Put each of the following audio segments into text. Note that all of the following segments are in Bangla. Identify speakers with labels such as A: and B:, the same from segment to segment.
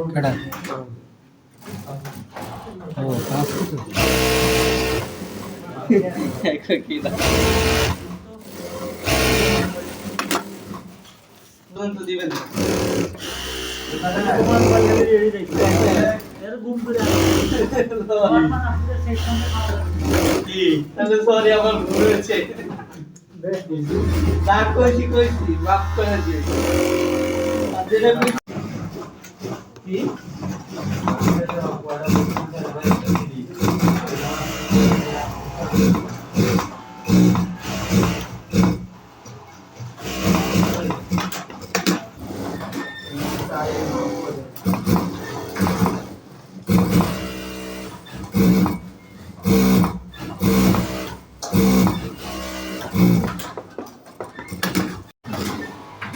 A: কেডা ও কাজ করতে
B: কি না কোন তো দিবেন তাহলে সরি আমার ভুল হয়েছে তা কইছি মাফ করে দিও আর যেটা কি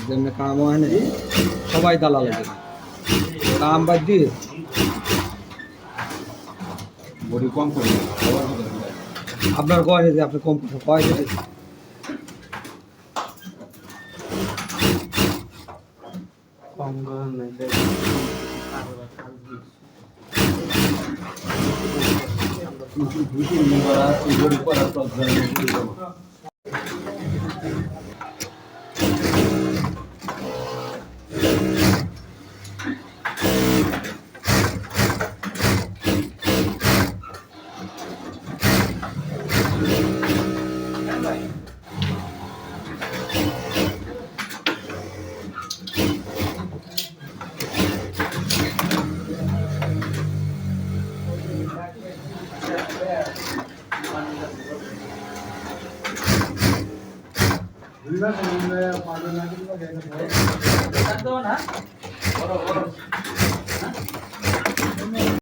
A: যেমনি কাম হয় না সবাই দালাল লাগে কাম বাদ দিয়ে
C: বডি কম করে
A: আপনার কয় যে আপনি কম কয় যে
B: কম না
C: দুই তিন করা বডি করার পর
B: না